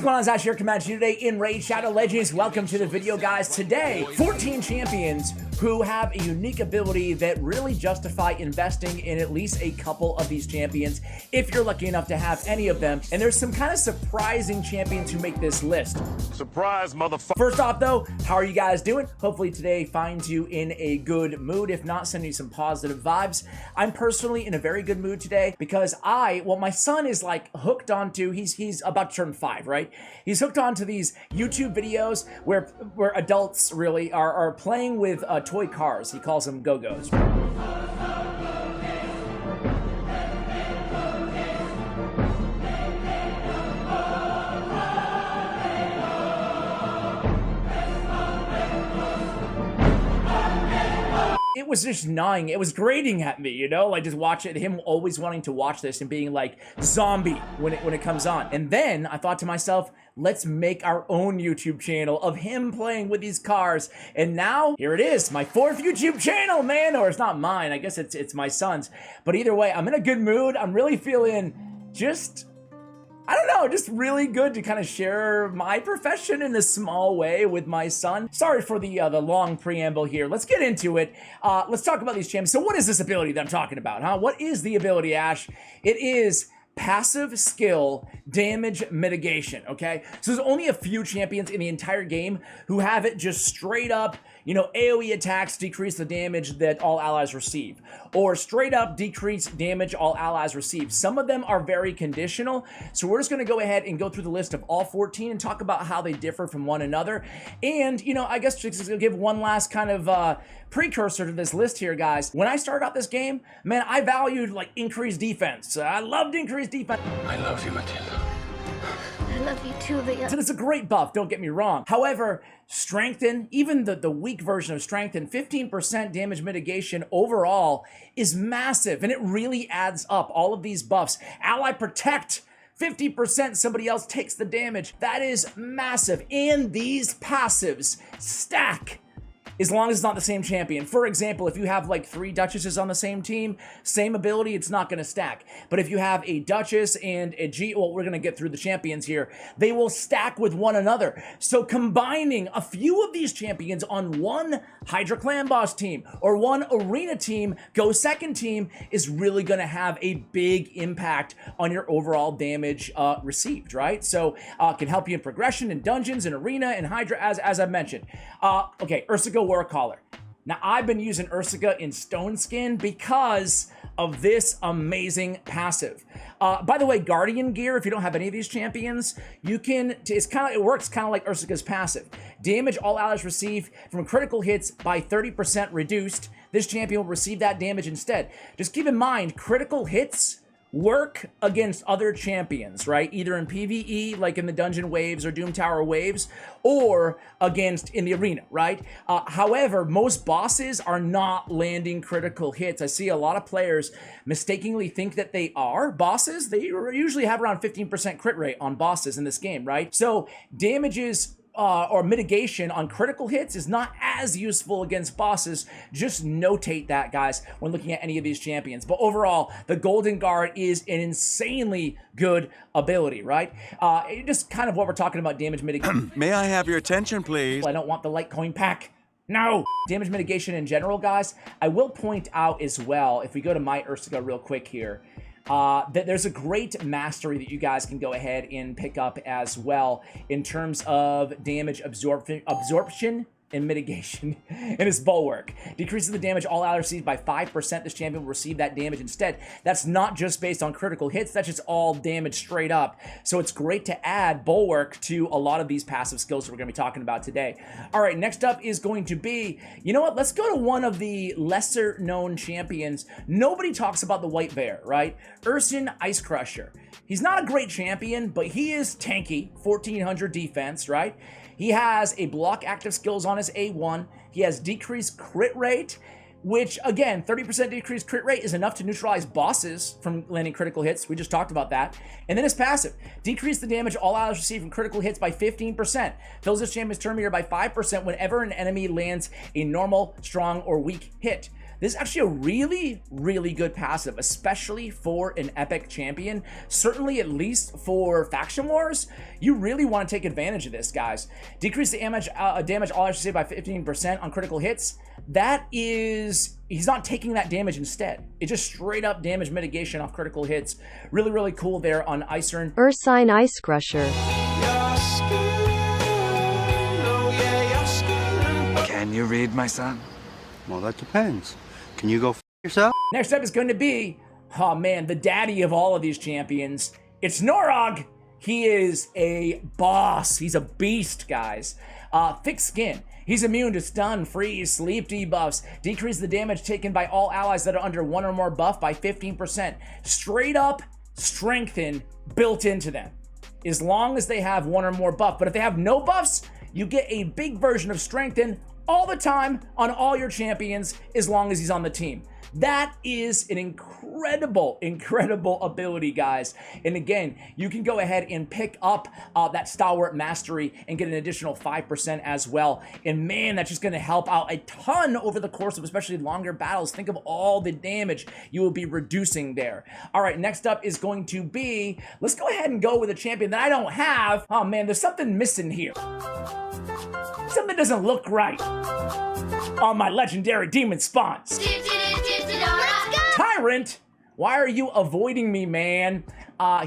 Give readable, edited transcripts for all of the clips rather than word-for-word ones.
going on, Zash here, coming at you today in Raid Shadow Legends. Welcome to the video, guys. Today, 14 champions who have a unique ability that really justify investing in at least a couple of these champions if you're lucky enough to have any of them. And there's some kind of surprising champions who make this list. Surprise, motherfucker. First off, though, how are you guys doing? Hopefully today finds you in a good mood. If not, sending you some positive vibes. I'm personally in a very good mood today because my son is like hooked onto, he's about to turn 5, right? He's hooked onto these YouTube videos where adults really are playing with toy cars. He calls them go-go's. It was just gnawing. It was grating at me, you know, like just watch it, him always wanting to watch this and being like zombie when it comes on. And then I thought to myself, let's make our own YouTube channel of him playing with these cars. And now here it is, my 4th YouTube channel, man. Or it's not mine. I guess it's my son's. But either way, I'm in a good mood. I'm really feeling just, I don't know, just really good to kind of share my profession in a small way with my son. Sorry for the long preamble here. Let's get into it. Let's talk about these champions. So what is this ability that I'm talking about, huh? What is the ability, Ash? It is passive skill damage mitigation, okay? So there's only a few champions in the entire game who have it just straight up, you know, AoE attacks decrease the damage that all allies receive, or straight up decrease damage all allies receive. Some of them are very conditional, so we're just gonna go ahead and go through the list of all 14 and talk about how they differ from one another. And, you know, I guess just to give one last kind of precursor to this list here, guys. When I started out this game, man, I valued like increased defense. I loved increased defense. I love you, Matilda. I love you too, Leah. So it's a great buff, don't get me wrong. However, strengthen, even the weak version of strengthen, 15% damage mitigation overall is massive, and it really adds up. All of these buffs. Ally protect, 50% somebody else takes the damage. That is massive. And these passives stack as long as it's not the same champion. For example, if you have like 3 Duchesses on the same team, same ability, it's not going to stack. But if you have a Duchess and a well, we're going to get through the champions here, they will stack with one another. So combining a few of these champions on one Hydra Clan Boss team or one Arena team, Go Second team, is really going to have a big impact on your overall damage received, right? So can help you in progression, in dungeons, in Arena, and Hydra, as I mentioned. Okay, Ursica Warcaller. Now, I've been using Ursica in Stone Skin because of this amazing passive. By the way, Guardian gear, if you don't have any of these champions, you can, it works kind of like Ursica's passive. Damage all allies receive from critical hits by 30% reduced. This champion will receive that damage instead. Just keep in mind, critical hits work against other champions, right? Either in PvE, like in the Dungeon Waves or Doom Tower Waves, or against in the Arena, right? However, most bosses are not landing critical hits. I see a lot of players mistakenly think that they are bosses. They usually have around 15% crit rate on bosses in this game, right? So damages or mitigation on critical hits is not as useful against bosses. Just notate that, guys, when looking at any of these champions. But overall, the Golden Guard is an insanely good ability, right? Just kind of what we're talking about, damage mitigation. May I have your attention, please? I don't want the Litecoin pack. No! Damage mitigation in general, guys. I will point out as well, if we go to my Ursica real quick here, that there's a great mastery that you guys can go ahead and pick up as well in terms of damage absorption and mitigation in his bulwark. Decreases the damage all allies receive by 5%. This champion will receive that damage instead. That's not just based on critical hits, that's just all damage straight up. So it's great to add bulwark to a lot of these passive skills that we're gonna be talking about today. All right, next up is going to be, you know what, let's go to one of the lesser known champions. Nobody talks about the White Bear, right? Ursin Ice Crusher. He's not a great champion, but he is tanky, 1400 defense, right? He has a block active skills on his A1. He has decreased crit rate, which again, 30% decreased crit rate is enough to neutralize bosses from landing critical hits. We just talked about that. And then his passive, decrease the damage all allies receive from critical hits by 15%. Fills this champion's turn meter by 5% whenever an enemy lands a normal, strong, or weak hit. This is actually a really, really good passive, especially for an epic champion. Certainly, at least for Faction Wars, you really want to take advantage of this, guys. Decrease the damage all I should say by 15% on critical hits. That is, he's not taking that damage instead. It's just straight up damage mitigation off critical hits. Really, really cool there on Icern. Ursine Ice Crusher. Can you read, my son? Well, that depends. Can you go f yourself? Next up is going to be, oh man, the daddy of all of these champions. It's Norog. He is a boss. He's a beast, guys. Thick skin. He's immune to stun, freeze, sleep debuffs. Decrease the damage taken by all allies that are under 1 or more buff by 15%. Straight up strengthen built into them, as long as they have 1 or more buff. But if they have no buffs, you get a big version of strengthen all the time on all your champions, as long as he's on the team. That is an incredible, incredible ability, guys. And again, you can go ahead and pick up that Stalwart Mastery and get an additional 5% as well. And man, that's just going to help out a ton over the course of especially longer battles. Think of all the damage you will be reducing there. All right, next up is going to be, let's go ahead and go with a champion that I don't have. Oh man, there's something missing here. Something doesn't look right on my legendary demon spawns. Tyrant, why are you avoiding me, man?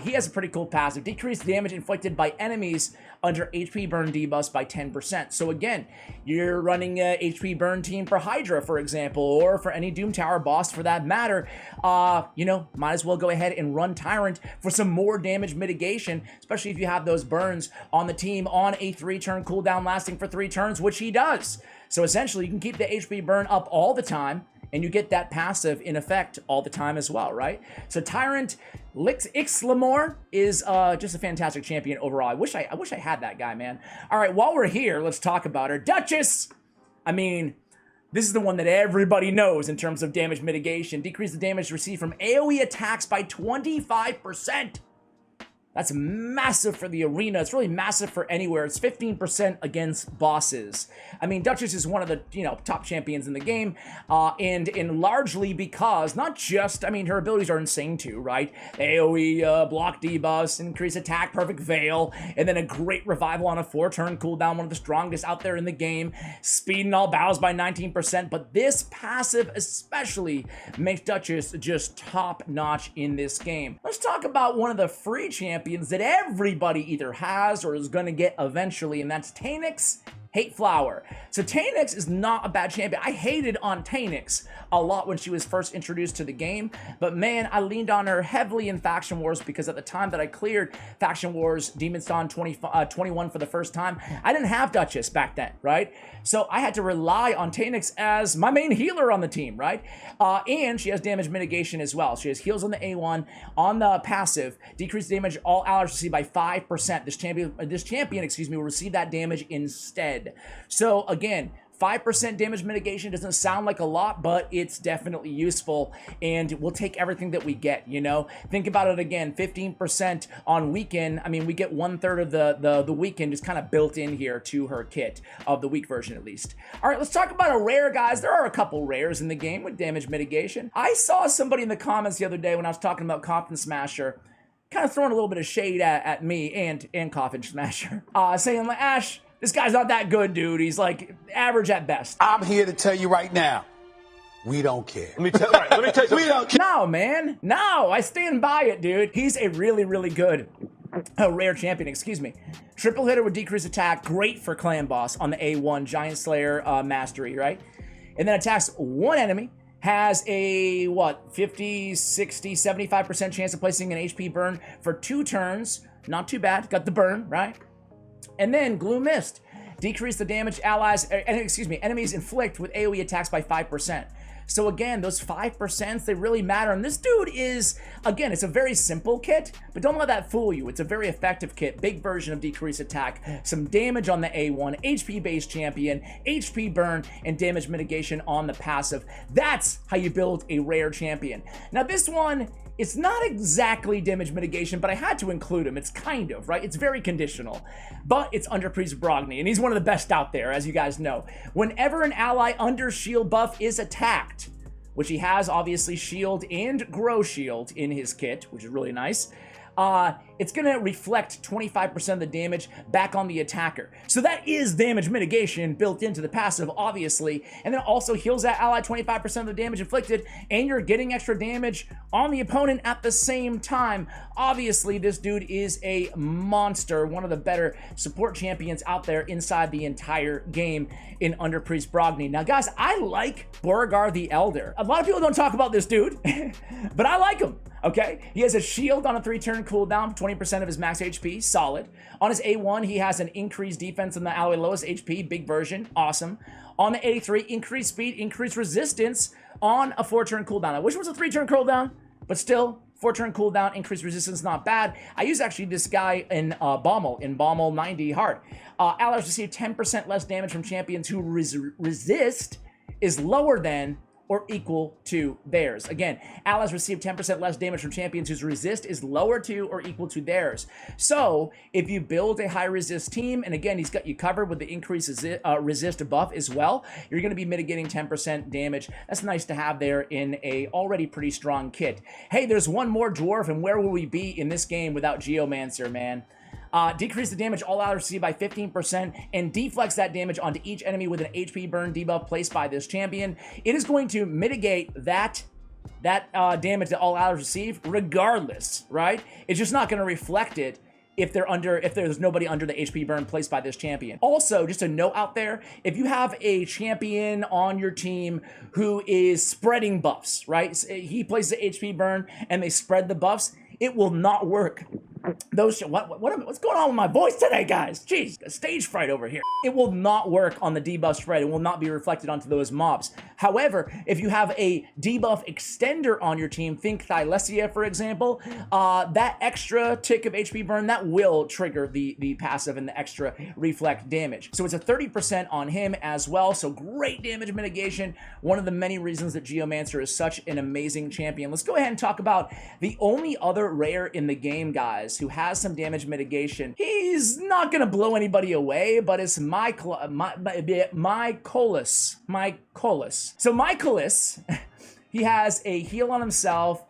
He has a pretty cool passive. Decrease damage inflicted by enemies under HP burn debuffs by 10%. So again, you're running a HP burn team for Hydra, for example, or for any Doom Tower boss for that matter. You know, might as well go ahead and run Tyrant for some more damage mitigation, especially if you have those burns on the team on a 3-turn cooldown lasting for 3 turns, which he does. So essentially, you can keep the HP burn up all the time, and you get that passive in effect all the time as well, right? So Tyrant Ixlamore is just a fantastic champion overall. I wish I had that guy, man. All right, while we're here, let's talk about her. Duchess! I mean, this is the one that everybody knows in terms of damage mitigation. Decrease the damage received from AoE attacks by 25%. That's massive for the arena. It's really massive for anywhere. It's 15% against bosses. I mean, Duchess is one of the, you know, top champions in the game, and largely because, not just, I mean, her abilities are insane too, right? AoE, block debuffs, increase attack, perfect veil, and then a great revival on a 4-turn cooldown, one of the strongest out there in the game, speed in all battles by 19%, but this passive especially makes Duchess just top-notch in this game. Let's talk about one of the free champions that everybody either has or is going to get eventually, and that's Tanix Hate Flower. So Tanix is not a bad champion. I hated on Tanix a lot when she was first introduced to the game, but man, I leaned on her heavily in Faction Wars because at the time that I cleared Faction Wars Demon's Dawn 21 for the first time, I didn't have Duchess back then, right? So I had to rely on Tanix as my main healer on the team, right? And she has damage mitigation as well. She has heals on the A1, on the passive, decrease damage all allies receive by 5%. This champion, excuse me, will receive that damage instead. So again, 5% damage mitigation doesn't sound like a lot, but it's definitely useful, and we'll take everything that we get, you know? Think about it again, 15% on weekend. I mean, we get 1/3 of the weekend just kind of built in here to her kit, of the week version at least. All right, let's talk about a rare, guys. There are a couple rares in the game with damage mitigation. I saw somebody in the comments the other day when I was talking about Coffin Smasher, kind of throwing a little bit of shade at me and Coffin Smasher, saying like, Ash, this guy's not that good, dude. He's like average at best. I'm here to tell you right now, we don't care. Let me tell you something. We don't care. No, man. No, I stand by it, dude. He's a really, really good rare champion, excuse me. Triple hitter with decreased attack. Great for clan boss on the A1 Giant Slayer mastery, right? And then attacks one enemy. Has a, what, 50, 60, 75% chance of placing an HP burn for 2 turns. Not too bad. Got the burn, right? And then Gloom Mist. Decrease the damage enemies inflict with AoE attacks by 5%. So again, those 5%, they really matter. And this dude is, again, it's a very simple kit, but don't let that fool you. It's a very effective kit. Big version of decreased attack, some damage on the A1, HP-based champion, HP burn, and damage mitigation on the passive. That's how you build a rare champion. Now this one, it's not exactly damage mitigation, but I had to include him. It's kind of, right? It's very conditional. But it's under Priest Brogni, and he's one of the best out there, as you guys know. Whenever an ally under shield buff is attacked, which he has obviously shield and grow shield in his kit, which is really nice. It's going to reflect 25% of the damage back on the attacker. So that is damage mitigation built into the passive, obviously. And then also heals that ally 25% of the damage inflicted, and you're getting extra damage on the opponent at the same time. Obviously, this dude is a monster, one of the better support champions out there inside the entire game in Under Priest Brogni. Now, guys, I like Beauregard the Elder. A lot of people don't talk about this dude, but I like him. Okay, he has a shield on a 3-turn cooldown, 20% of his max HP, solid. On his A1, he has an increased defense on the ally lowest HP, big version, awesome. On the A3, increased speed, increased resistance on a 4-turn cooldown. I wish it was a 3-turn cooldown, but still, 4-turn cooldown, increased resistance, not bad. I use actually this guy in Bommel 90 hard. Allies receive 10% less damage from champions who resist is lower than or equal to theirs. Again, allies receive 10% less damage from champions whose resist is lower to or equal to theirs. So if you build a high resist team, and again, he's got you covered with the increased resist buff as well, you're going to be mitigating 10% damage. That's nice to have there in a already pretty strong kit. Hey, there's one more dwarf, and where will we be in this game without Geomancer, man? Decrease the damage all allies receive by 15% and deflects that damage onto each enemy with an HP burn debuff placed by this champion. It is going to mitigate that damage that all allies receive regardless, right? It's just not going to reflect it if there's nobody under the HP burn placed by this champion. Also, just a note out there, if you have a champion on your team who is spreading buffs, right? He places the HP burn and they spread the buffs, it will not work. What's going on with my voice today, guys? Jeez, stage fright over here. It will not work on the debuff spread. It will not be reflected onto those mobs. However, if you have a debuff extender on your team, think Thylesia, for example, that extra tick of HP burn, that will trigger the passive and the extra reflect damage. So it's a 30% on him as well. So great damage mitigation. One of the many reasons that Geomancer is such an amazing champion. Let's go ahead and talk about the only other rare in the game, guys, who has some damage mitigation. He's not gonna blow anybody away, but it's Mycolis. So Mycolis, he has a heal on himself,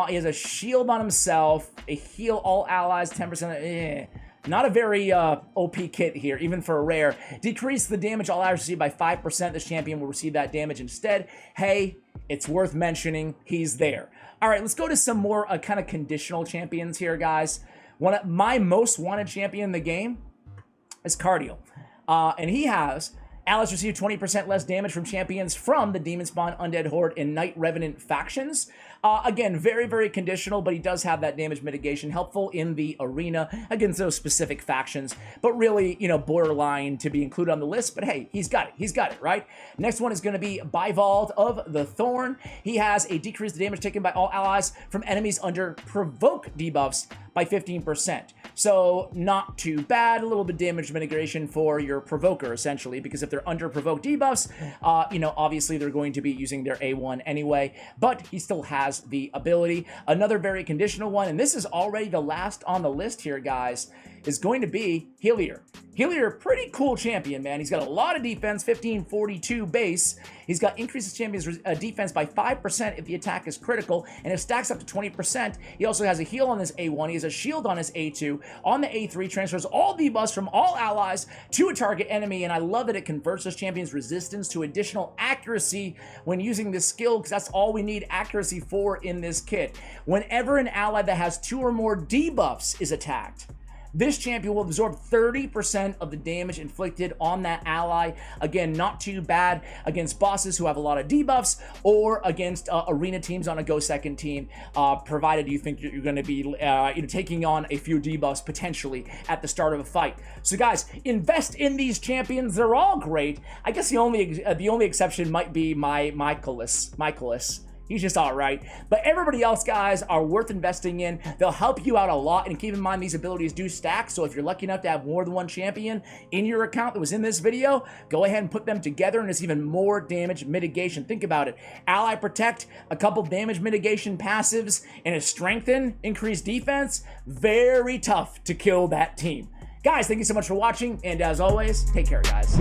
he has a shield on himself, a heal all allies 10%. Not a very OP kit here, even for a rare. Decrease the damage all allies receive by 5%. This champion will receive that damage instead. Hey, it's worth mentioning, he's there. All right, let's go to some more kind of conditional champions here, guys. One of my most wanted champion in the game is Cardiel. And he has allies receive 20% less damage from champions from the Demon Spawn, Undead Horde, and Night Revenant factions. Again, very, very conditional, but he does have that damage mitigation, helpful in the arena against those specific factions, but really, you know, borderline to be included on the list. But hey, he's got it, right? Next one is going to be Bivald of the Thorn. He has a decreased damage taken by all allies from enemies under provoke debuffs by 15%. So not too bad, a little bit damage mitigation for your provoker, essentially, because if they're under provoke debuffs, you know, obviously they're going to be using their A1 anyway, but he still has the ability. Another very conditional one, and this is already the last on the list here, guys, is going to be Hillier. Hillier, pretty cool champion, man. He's got a lot of defense, 1542 base. He's got increases champion's defense by 5% if the attack is critical, and it stacks up to 20%. He also has a heal on his A1. He has a shield on his A2. On the A3, transfers all debuffs from all allies to a target enemy, and I love that it converts this champion's resistance to additional accuracy when using this skill, because that's all we need accuracy for in this kit. Whenever an ally that has 2 or more debuffs is attacked, this champion will absorb 30% of the damage inflicted on that ally. Again, not too bad against bosses who have a lot of debuffs, or against arena teams on a go second team, provided you think you're going to be you know, taking on a few debuffs potentially at the start of a fight. So guys, invest in these champions. They're all great. I guess the only exception might be Mycolis. He's just all right. But everybody else, guys, are worth investing in. They'll help you out a lot. And keep in mind, these abilities do stack. So if you're lucky enough to have more than one champion in your account that was in this video, go ahead and put them together, and it's even more damage mitigation. Think about it. Ally Protect, a couple damage mitigation passives, and a Strengthen, increased defense. Very tough to kill that team. Guys, thank you so much for watching. And as always, take care, guys.